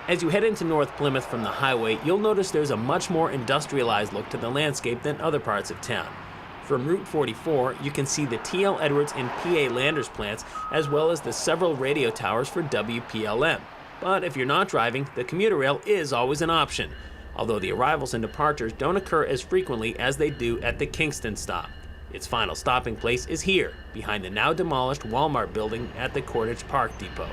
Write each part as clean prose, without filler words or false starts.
As you head into North Plymouth from the highway, you'll notice there's a much more industrialized look to the landscape than other parts of town. From Route 44, you can see the T.L. Edwards and P.A. Landers plants, as well as the several radio towers for WPLM. But if you're not driving, the commuter rail is always an option, although the arrivals and departures don't occur as frequently as they do at the Kingston stop. Its final stopping place is here, behind the now demolished Walmart building at the Cordage Park Depot.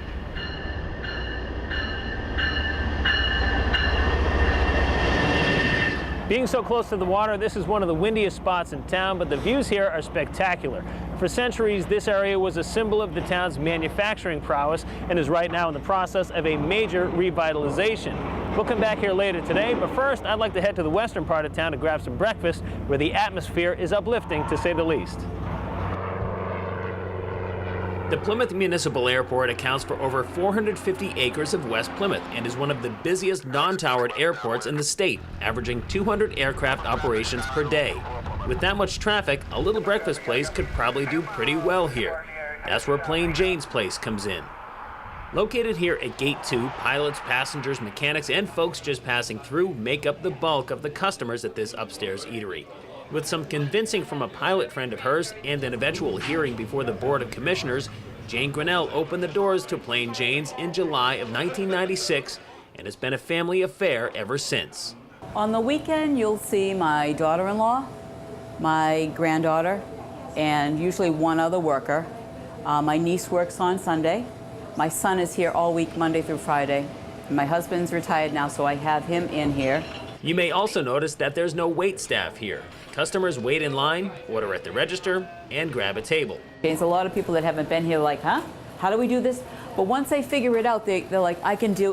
Being so close to the water, this is one of the windiest spots in town, but the views here are spectacular. For centuries, this area was a symbol of the town's manufacturing prowess and is right now in the process of a major revitalization. We'll come back here later today, but first I'd like to head to the western part of town to grab some breakfast, where the atmosphere is uplifting, to say the least. The Plymouth Municipal Airport accounts for over 450 acres of West Plymouth and is one of the busiest non-towered airports in the state, averaging 200 aircraft operations per day. With that much traffic, a little breakfast place could probably do pretty well here. That's where Plain Jane's Place comes in. Located here at Gate 2, pilots, passengers, mechanics, and folks just passing through make up the bulk of the customers at this upstairs eatery. With some convincing from a pilot friend of hers and an eventual hearing before the Board of Commissioners, Jane Grinnell opened the doors to Plain Jane's in July of 1996, and it's been a family affair ever since. On the weekend, you'll see my daughter-in-law, my granddaughter, and usually one other worker. My niece works on Sunday. My son is here all week, Monday through Friday. My husband's retired now, so I have him in here. You may also notice that there's no wait staff here. Customers wait in line, order at the register, and grab a table. There's a lot of people that haven't been here like, huh? How do we do this? But once they figure it out, they're like, I can do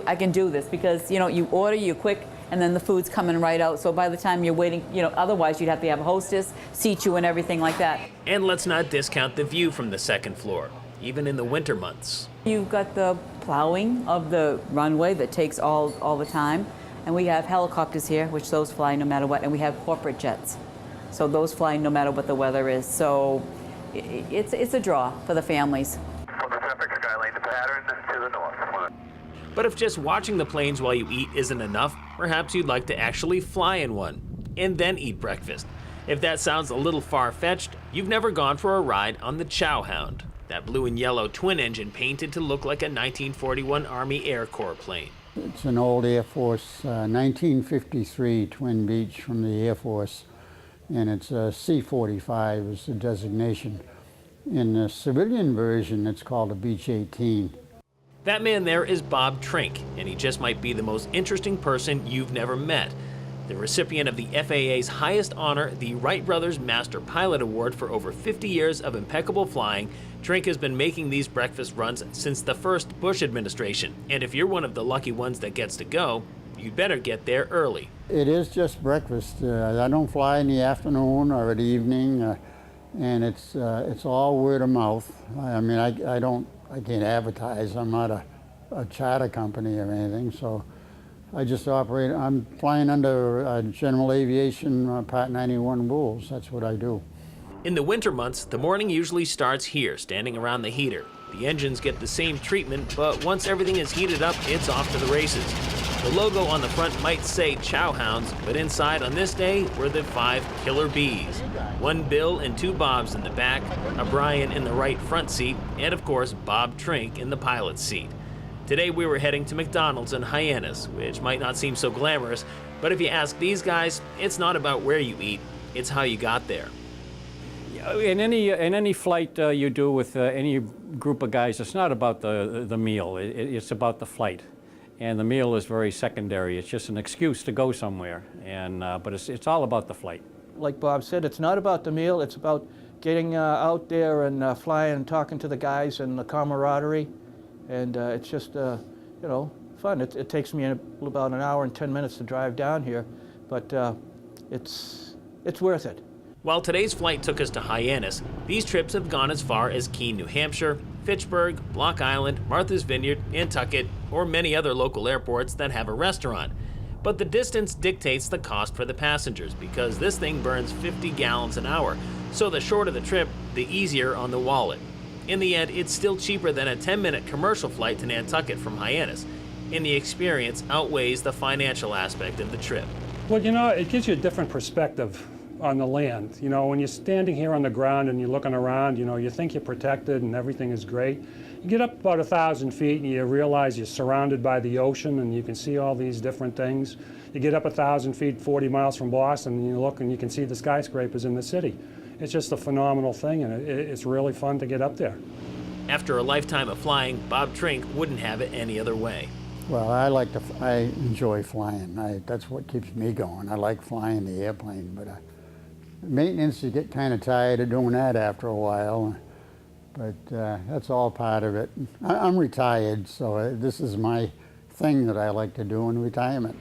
this, because, you know, you order, you quick, and then the food's coming right out. So by the time you're waiting, you know, otherwise you'd have to have a hostess, seat you and everything like that. And let's not discount the view from the second floor, even in the winter months. You've got the plowing of the runway that takes all the time. And we have helicopters here, which those fly no matter what, and we have corporate jets. So those fly no matter what the weather is. So it's a draw for the families. From the Pacific Skyline, the pattern to the north. But if just watching the planes while you eat isn't enough, perhaps you'd like to actually fly in one, and then eat breakfast. If that sounds a little far-fetched, you've never gone for a ride on the Chowhound, that blue and yellow twin engine painted to look like a 1941 Army Air Corps plane. It's an old Air Force 1953 twin beach from the Air Force, and it's a C-45 is the designation. In the civilian version, it's called a Beech 18. That man there is Bob Trink, and he just might be the most interesting person you've never met. The recipient of the FAA's highest honor, the Wright Brothers Master Pilot Award for over 50 years of impeccable flying, Trink has been making these breakfast runs since the first Bush administration. And if you're one of the lucky ones that gets to go, you'd better get there early. It is just breakfast. I don't fly in the afternoon or at evening, and it's all word of mouth. I mean, I can't advertise. I'm not a charter company or anything, so I just operate. I'm flying under general aviation Part 91 rules. That's what I do. In the winter months, the morning usually starts here, standing around the heater. The engines get the same treatment, but once everything is heated up, it's off to the races. The logo on the front might say Chowhounds, but inside on this day were the 5 killer bees. 1 Bill and 2 Bobs in the back, a Brian in the right front seat, and of course Bob Trink in the pilot's seat. Today we were heading to McDonald's in Hyannis, which might not seem so glamorous, but if you ask these guys, it's not about where you eat, it's how you got there. In any flight you do with any group of guys, it's not about the meal, it's about the flight. And the meal is very secondary. It's just an excuse to go somewhere, but it's all about the flight. Like Bob said, it's not about the meal, it's about getting out there and flying and talking to the guys and the camaraderie. And it's just, you know, fun. It takes me about an hour and 10 minutes to drive down here, but it's worth it. While today's flight took us to Hyannis, these trips have gone as far as Keene, New Hampshire, Fitchburg, Block Island, Martha's Vineyard, Nantucket, or many other local airports that have a restaurant. But the distance dictates the cost for the passengers because this thing burns 50 gallons an hour, so the shorter the trip, the easier on the wallet. In the end, it's still cheaper than a 10-minute commercial flight to Nantucket from Hyannis. and the experience outweighs the financial aspect of the trip. Well, you know, it gives you a different perspective on the land. You know, when you're standing here on the ground and you're looking around, you know, you think you're protected and everything is great. You get up about 1,000 feet and you realize you're surrounded by the ocean and you can see all these different things. You get up 1,000 feet, 40 miles from Boston, and you look and you can see the skyscrapers in the city. It's just a phenomenal thing, and it's really fun to get up there. After a lifetime of flying, Bob Trink wouldn't have it any other way. Well, I enjoy flying. That's what keeps me going. I like flying the airplane, but maintenance, you get kind of tired of doing that after a while. But that's all part of it. I'm retired, so this is my thing that I like to do in retirement.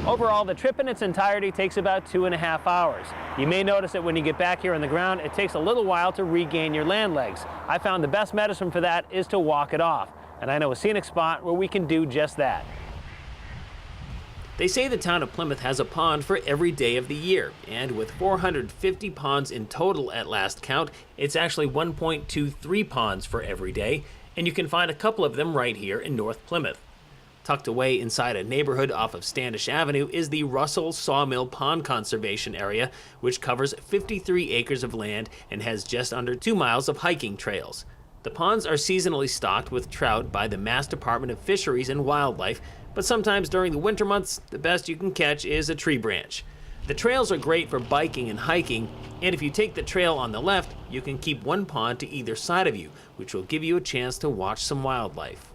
Overall, the trip in its entirety takes about 2.5 hours. You may notice that when you get back here on the ground, it takes a little while to regain your land legs. I found the best medicine for that is to walk it off, and I know a scenic spot where we can do just that. They say the town of Plymouth has a pond for every day of the year, and with 450 ponds in total at last count, it's actually 1.23 ponds for every day, and you can find a couple of them right here in North Plymouth. Tucked away inside a neighborhood off of Standish Avenue is the Russell Sawmill Pond Conservation Area, which covers 53 acres of land and has just under 2 miles of hiking trails. The ponds are seasonally stocked with trout by the Mass Department of Fisheries and Wildlife, but sometimes during the winter months, the best you can catch is a tree branch. The trails are great for biking and hiking, and if you take the trail on the left, you can keep one pond to either side of you, which will give you a chance to watch some wildlife.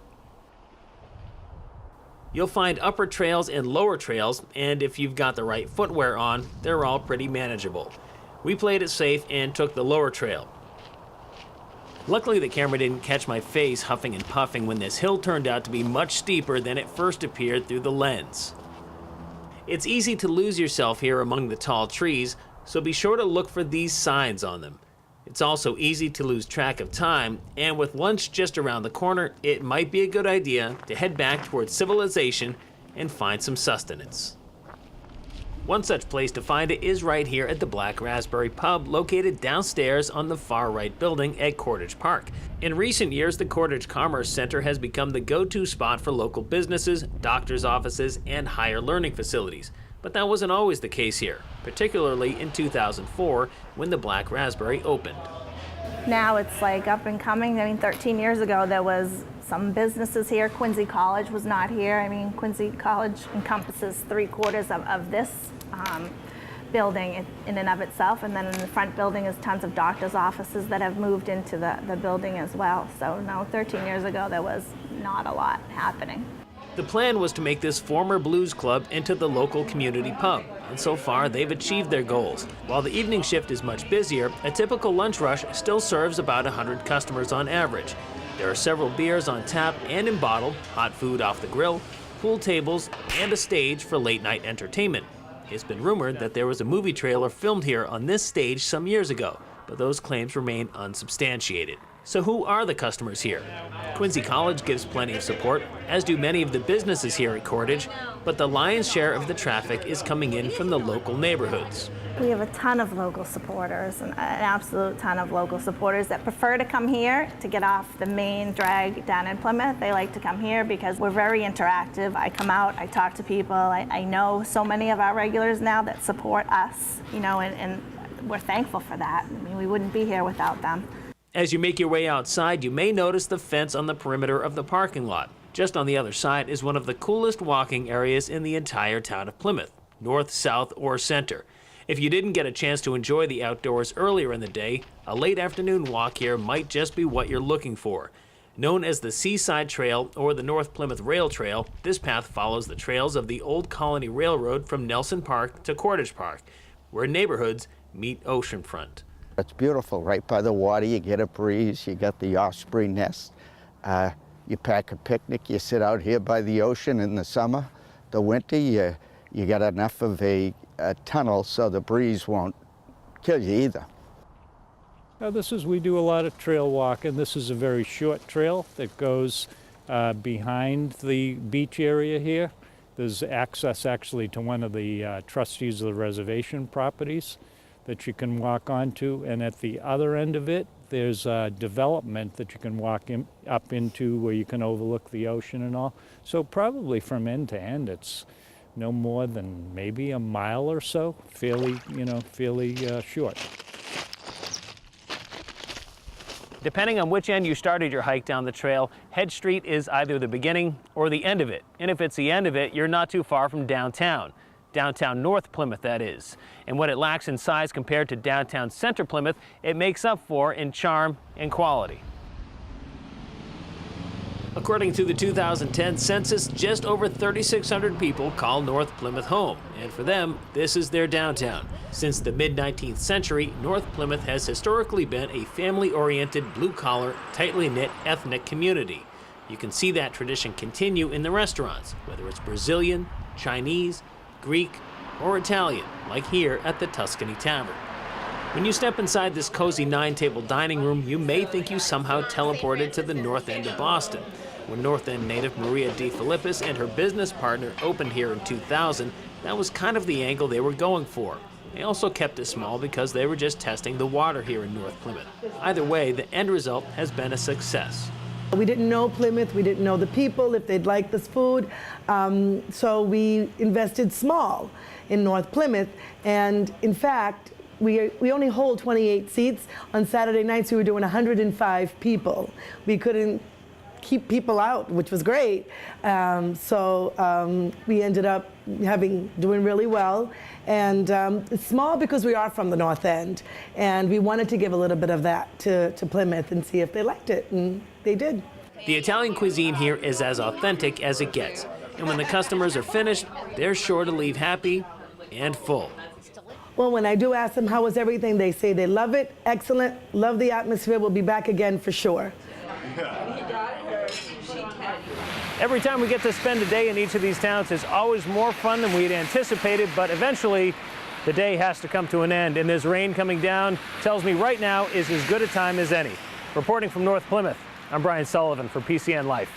You'll find upper trails and lower trails, and if you've got the right footwear on, they're all pretty manageable. We played it safe and took the lower trail. Luckily, the camera didn't catch my face huffing and puffing when this hill turned out to be much steeper than it first appeared through the lens. It's easy to lose yourself here among the tall trees, so be sure to look for these signs on them. It's also easy to lose track of time, and with lunch just around the corner, it might be a good idea to head back towards civilization and find some sustenance. One such place to find it is right here at the Black Raspberry Pub, located downstairs on the far right building at Cordage Park. In recent years, the Cordage Commerce Center has become the go-to spot for local businesses, doctors' offices, and higher learning facilities. But that wasn't always the case here, particularly in 2004 when the Black Raspberry opened. Now it's like up and coming. I mean, 13 years ago there was some businesses here. Quincy College was not here. I mean, Quincy College encompasses 3/4 of this building in and of itself, and then in the front building is tons of doctors' offices that have moved into the building as well. So no, 13 years ago there was not a lot happening. The plan was to make this former blues club into the local community pub, and so far they've achieved their goals. While the evening shift is much busier, a typical lunch rush still serves about 100 customers on average. There are several beers on tap and in bottle, hot food off the grill, pool tables, and a stage for late-night entertainment. It's been rumored that there was a movie trailer filmed here on this stage some years ago, but those claims remain unsubstantiated. So who are the customers here? Quincy College gives plenty of support, as do many of the businesses here at Cordage, but the lion's share of the traffic is coming in from the local neighborhoods. We have a ton of local supporters, an absolute ton of local supporters that prefer to come here to get off the main drag down in Plymouth. They like to come here because we're very interactive. I come out, I talk to people. I know so many of our regulars now that support us, you know, and we're thankful for that. I mean, we wouldn't be here without them. As you make your way outside, you may notice the fence on the perimeter of the parking lot. Just on the other side is one of the coolest walking areas in the entire town of Plymouth, north, south, or center. If you didn't get a chance to enjoy the outdoors earlier in the day, a late afternoon walk here might just be what you're looking for. Known as the Seaside Trail or the North Plymouth Rail Trail, this path follows the trails of the Old Colony Railroad from Nelson Park to Cordage Park, where neighborhoods meet oceanfront. It's beautiful, right by the water. You get a breeze, you got the osprey nest. You pack a picnic, you sit out here by the ocean in the summer. The winter, you got enough of a tunnel so the breeze won't kill you either. Now we do a lot of trail walking. This is a very short trail that goes behind the beach area here. There's access actually to one of the trustees of the reservation properties. that you can walk onto, and at the other end of it, there's development that you can walk up into where you can overlook the ocean and all. So probably from end to end, it's no more than maybe a mile or so, fairly short. Depending on which end you started your hike down the trail, Head Street is either the beginning or the end of it. And if it's the end of it, you're not too far from downtown. Downtown North Plymouth, that is. And what it lacks in size compared to downtown Center Plymouth, it makes up for in charm and quality. According to the 2010 census, just over 3,600 people call North Plymouth home, and for them, this is their downtown. Since the mid-19th century, North Plymouth has historically been a family-oriented, blue-collar, tightly knit ethnic community. You can see that tradition continue in the restaurants, whether it's Brazilian, Chinese, Greek, or Italian, like here at the Tuscany Tavern. When you step inside this cozy 9-table dining room, you may think you somehow teleported to the North End of Boston. When North End native Maria De Filippis and her business partner opened here in 2000, that was kind of the angle they were going for. They also kept it small because they were just testing the water here in North Plymouth. Either way, the end result has been a success. We didn't know Plymouth, we didn't know the people, if they'd like this food, so we invested small in North Plymouth, and in fact, we only hold 28 seats. On Saturday nights, we were doing 105 people. We couldn't keep people out, which was great. So we ended up doing really well. And it's small because we are from the North End. And we wanted to give a little bit of that to Plymouth and see if they liked it, and they did. The Italian cuisine here is as authentic as it gets. And when the customers are finished, they're sure to leave happy and full. Well, when I do ask them how was everything, they say they love it, excellent, love the atmosphere, we'll be back again for sure. Every time we get to spend a day in each of these towns, it's always more fun than we'd anticipated, but eventually the day has to come to an end, and this rain coming down tells me right now is as good a time as any. Reporting from North Plymouth, I'm Brian Sullivan for PCN Life.